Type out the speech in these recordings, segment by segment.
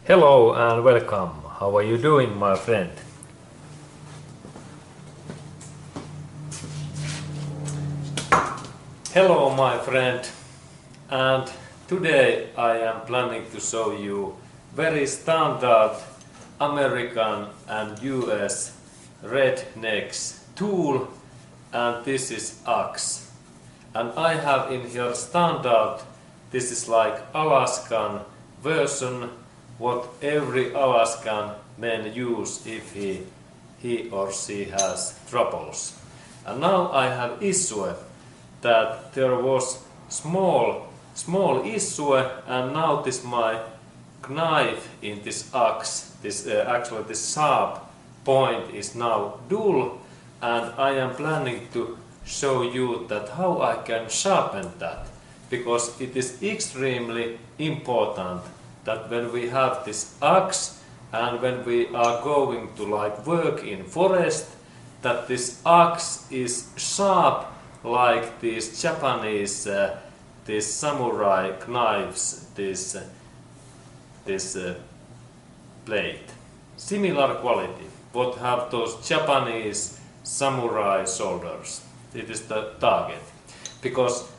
Hello and welcome. How are you doing, my friend? Hello, my friend. And today I am planning to show you very standard American and US rednecks tool, and this is axe. And I have in here standard, this is like Alaskan version, what every Alaskan man use if he or she has troubles. And now I have issue that there was small issue, and now this my knife in this axe, this actually this sharp point is now dull, and I am planning to show you that how I can sharpen that, because it is extremely important that when we have this axe and when we are going to like work in forest, that this axe is sharp like these Japanese these samurai knives, this blade, similar quality what have those Japanese samurai soldiers. It is the target, because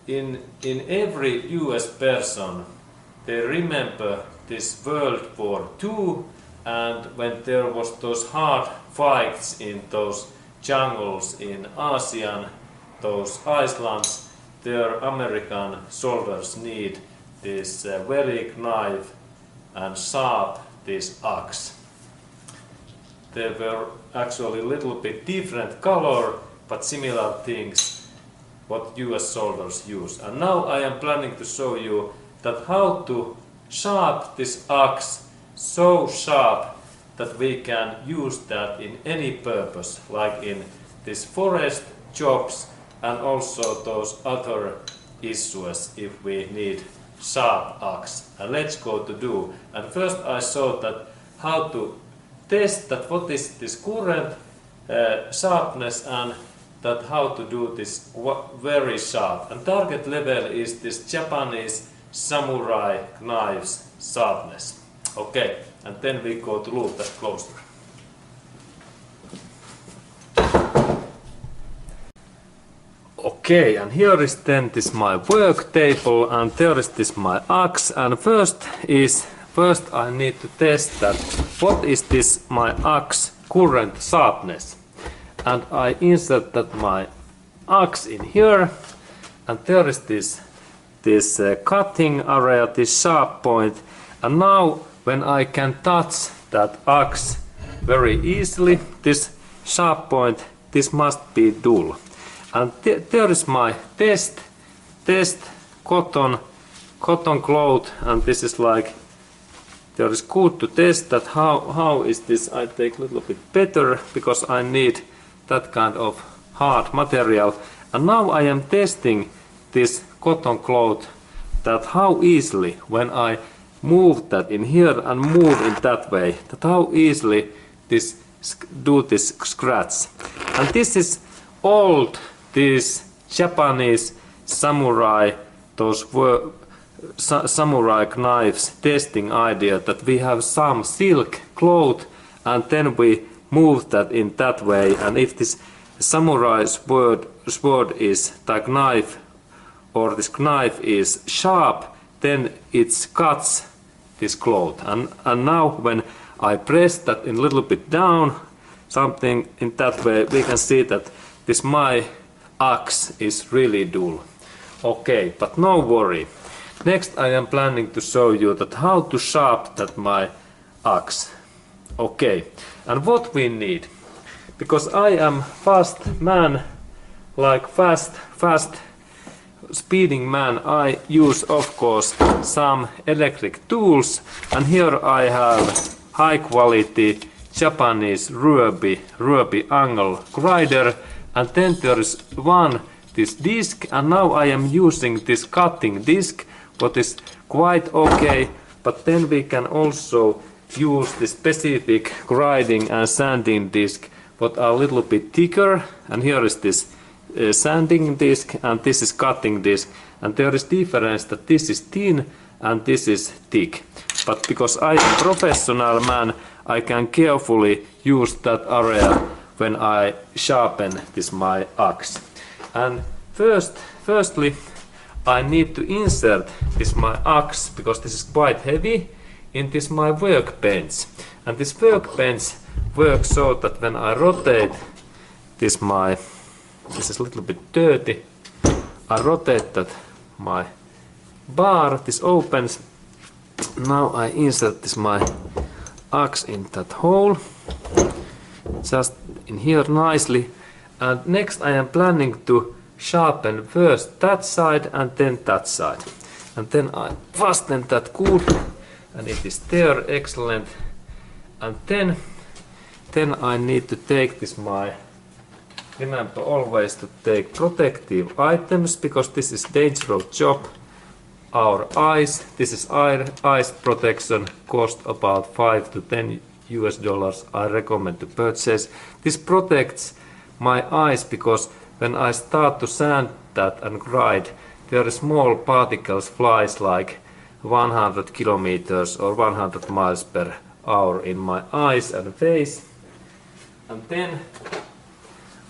in every US person they remember this World War II, and when there was those hard fights in those jungles in ASEAN, those islands, their American soldiers need this very knife and sharp this axe. They were actually a little bit different color, but similar things what US soldiers use. And now I am planning to show you that how to sharp this axe so sharp that we can use that in any purpose, like in this forest jobs and also those other issues if we need sharp axe. And let's go to do. And first I showed that how to test that what is this current sharpness, and that how to do this very sharp. And target level is this Japanese samurai knives sharpness. Okay, and then we go to look that closer. Okay, and here is then this my work table, and there is this my axe. And first I need to test that what is this my axe current sharpness. And I insert that my axe in here, and there is this cutting area, this sharp point. And now when I can touch that axe very easily, this sharp point, this must be dull. And there is my test cotton cloth, and this is like, there is good to test that how is this. I take a little bit better because I need that kind of hard material. And now I am testing this cotton cloth, that how easily when I move that in here and move in that way, that how easily this do this scratch. And this is old, these Japanese samurai, those samurai knives testing idea, that we have some silk cloth and then we move that in that way, and if this samurai sword is like knife, or this knife is sharp, then it cuts this cloth. And now when I press that in a little bit down, something in that way, we can see that this my axe is really dull. Okay, but no worry. Next I am planning to show you that how to sharp that my axe. Okay, and what we need, because I am fast man, like fast speeding man, I use of course some electric tools, and here I have high quality Japanese ruby angle grinder, and then there is this disc, and now I am using this cutting disc, what is quite okay, but then we can also use the specific grinding and sanding disc what are a little bit thicker, and here is this sanding disc and this is cutting disc, and there is difference that this is thin and this is thick. but because I am professional man, I can carefully use that area when I sharpen this my axe. And firstly, I need to insert this my axe, because this is quite heavy, in this my workbench. And this workbench works so that when I rotate this is a little bit dirty, I rotate that my bar, this opens. Now I insert this my axe in that hole, just in here nicely. And next I am planning to sharpen first that side and then that side. And then I fasten that good, and it is there, excellent. And then I need to take this remember always to take protective items, because this is dangerous job. Our eyes, this is eyes protection, cost about $5 to $10 US. I recommend to purchase. This protects my eyes, because when I start to sand that and grind, there are small particles flies like 100 kilometers or 100 miles per hour in my eyes and face. And then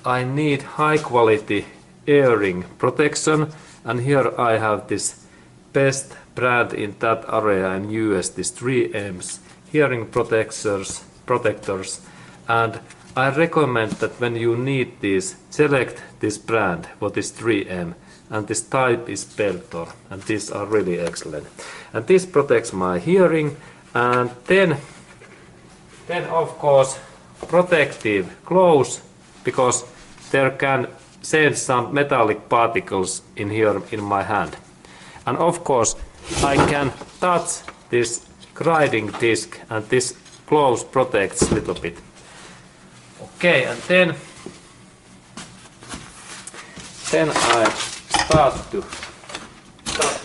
I need high quality earring protection, and here I have this best brand in that area in US, this 3M's hearing protectors, and I recommend that when you need these, select this brand, what is 3M, and this type is Peltor, and these are really excellent. And this protects my hearing. And then of course protective gloves, because there can send some metallic particles in here in my hand. And of course I can touch this grinding disc, and this gloves protects a little bit. Okay, and then I start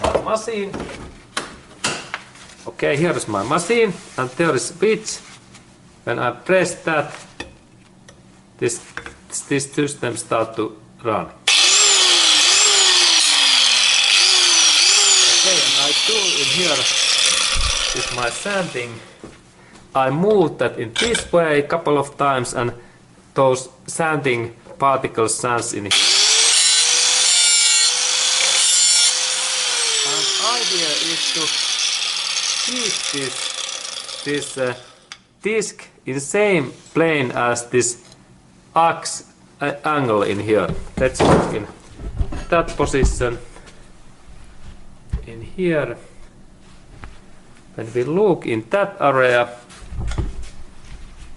my machine. Okay, here is my machine, and there is switch. When I press that, this system start to run. Okay, and I do in here is my sanding. I move that in this way a couple of times, and those sanding particles sands in here. And idea is to keep this disc in same plane as this axe angle in here. Let's look in that position in here. When we look in that area,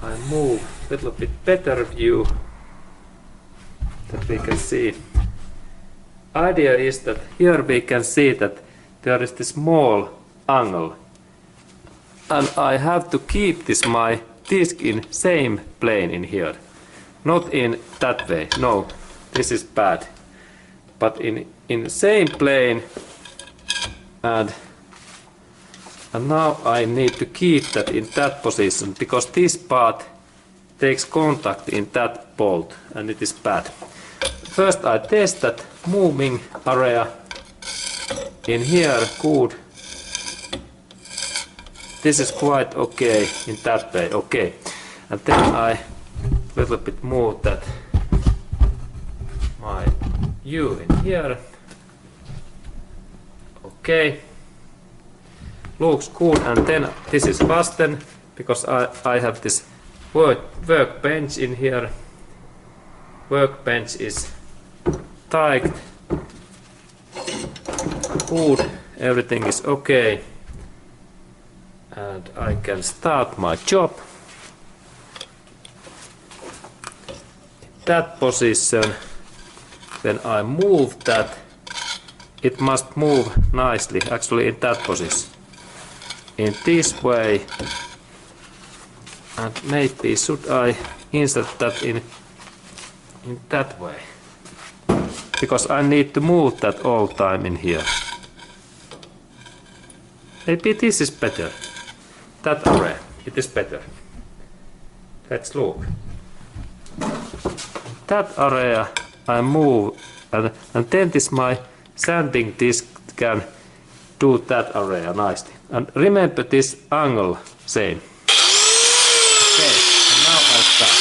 I move a little bit better view that we can see. Idea is that here we can see that there is this small angle, and I have to keep this my disc in same plane in here, not in that way. No, this is bad, but in same plane. And now I need to keep that in that position, because this part takes contact in that bolt, and it is bad. First I test that moving area in here, good. This is quite okay in that way, okay. And then I little bit move that my U in here. Okay, looks good. And then this is fastened, because I have this workbench in here. Workbench is tight, good, everything is okay, and I can start my job. That position, when I move that, it must move nicely, actually in that position, in this way. And maybe should I insert that in that way, because I need to move that all time in here. Maybe this is better. That area, it is better. Let's look. That area I move, and then this my sanding disc can do that area nicely. And remember this angle, same. Okay, and now I start.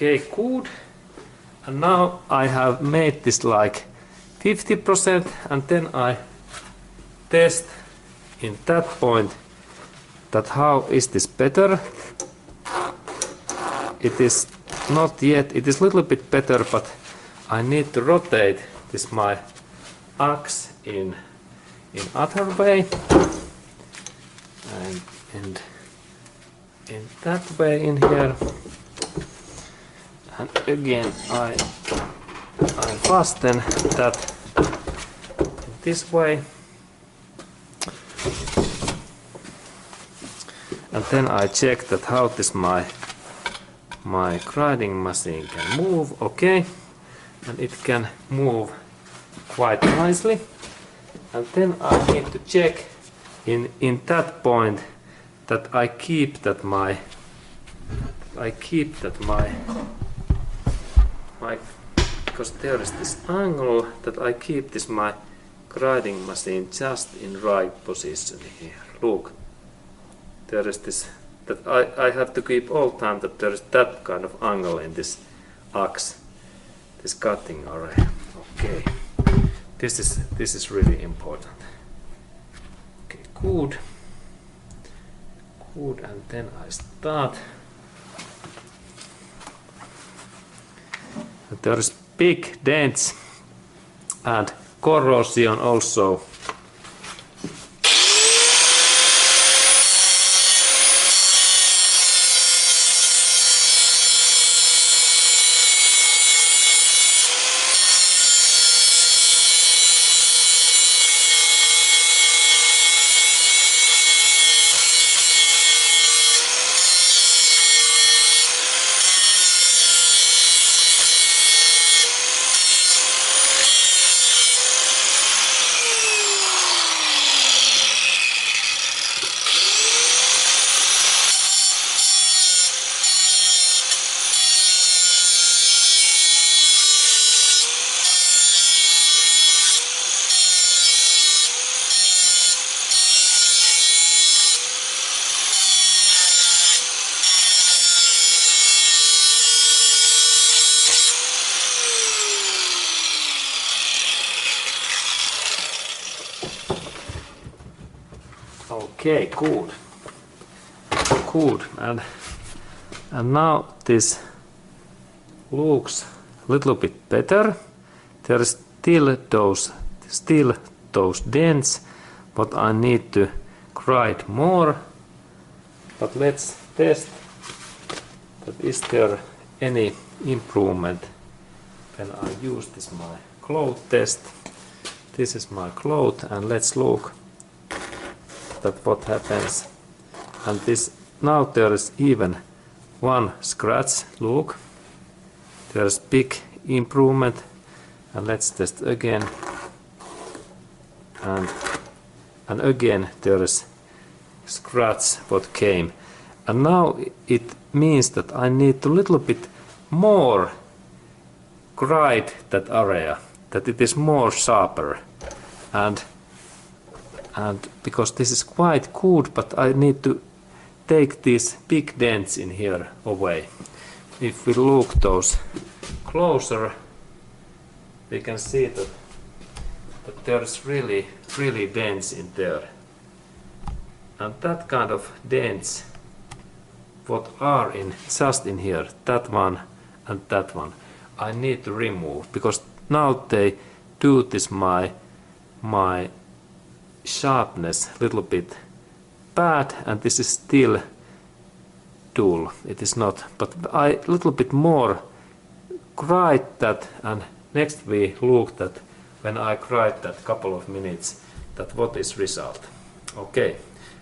Okay, good. And now I have made this like 50%, and then I test in that point that how is this better. It is not yet, it is a little bit better, but I need to rotate this my axe in other way, and in that way in here. And again I fasten that in this way, and then I check that how this my grinding machine can move. Okay, and it can move quite nicely. And then I need to check in that point that I keep that my because there is this angle, that I keep this my grinding machine just in right position here. Look, there is this, that I have to keep all time that there is that kind of angle in this axe, this cutting area. Okay, this is really important. Okay, good, and then I start. There is big dents and corrosion also. Okay, good, and now this looks a little bit better. There is still those dents, but I need to grind more. But let's test that is there any improvement when I use this my cloth test. This is my cloth, and let's look that what happens. And this, now there is even one scratch. Look, there is big improvement. And let's test again, and again there is scratch what came. And now it means that I need a little bit more grind that area, that it is more sharper, and because this is quite good, but I need to take these big dents in here away. If we look those closer, we can see that there's really dents in there, and that kind of dents what are in just in here, that one and that one, I need to remove, because now they do this my sharpness little bit bad, and this is still tool. It is not, but I little bit more grind that, and next we look that when I grind that couple of minutes, that what is result. Okay,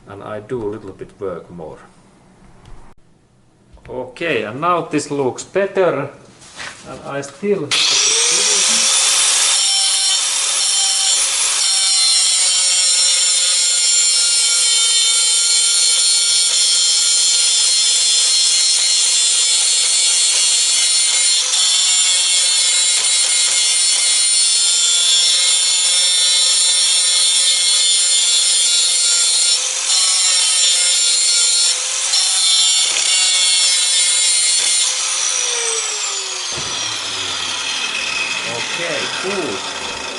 and I do a little bit work more. Okay, and now this looks better, and I still okay, good.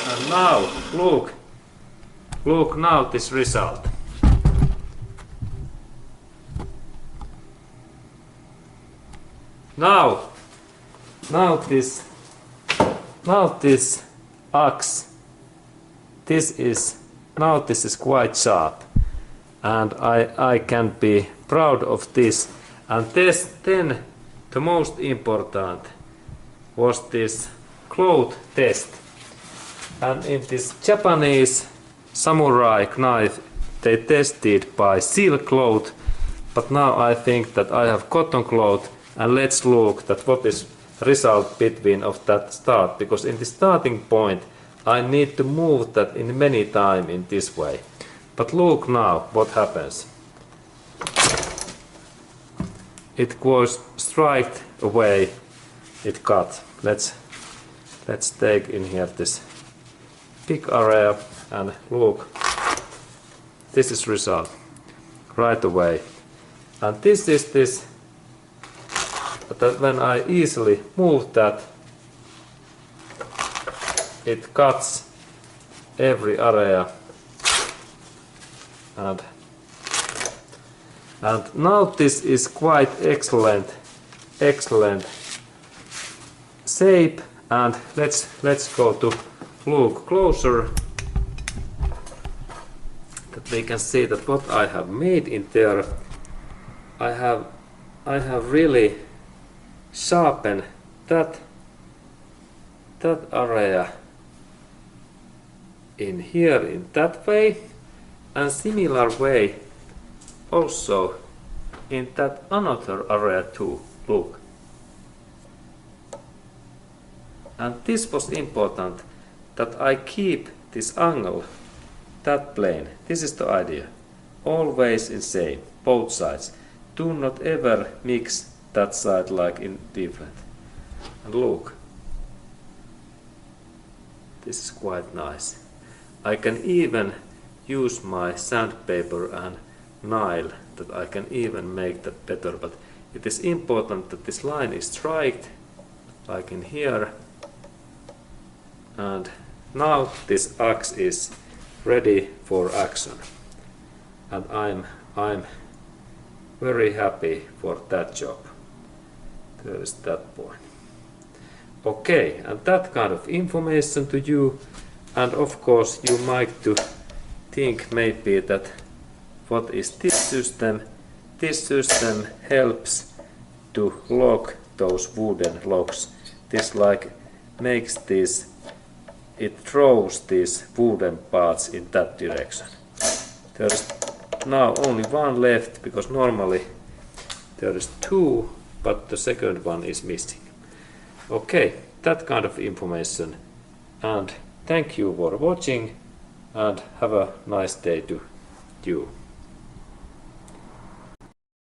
And now look now this result. Now this axe, this is quite sharp, and I can be proud of this. And then the most important was this cloth test. And in this Japanese samurai knife, they tested by silk cloth, but now I think that I have cotton cloth, and let's look that what is result between of that start, because in the starting point I need to move that in many time in this way. But look now what happens. It goes straight away, it cut. Let's take in here this big area and look. This is result right away. And this is this, that when I easily move that, it cuts every area. And now this is quite excellent shape. And let's go to look closer, that we can see that what I have made in there. I have really sharpened that area in here in that way, and similar way also in that another area too. Look. And this was important, that I keep this angle, that plane. This is the idea. Always in same, both sides. Do not ever mix that side like in different. And look. This is quite nice. I can even use my sandpaper and nail, that I can even make that better. But it is important that this line is straight, like in here. And now this axe is ready for action, and I'm very happy for that job. There is that point. Okay, and that kind of information to you, and of course you might to think maybe that what is this system? This system helps to lock those wooden logs. This like makes this, it throws these wooden parts in that direction. There's now only one left, because normally there is two, but the second one is missing. Okay, that kind of information, and thank you for watching, and have a nice day to you.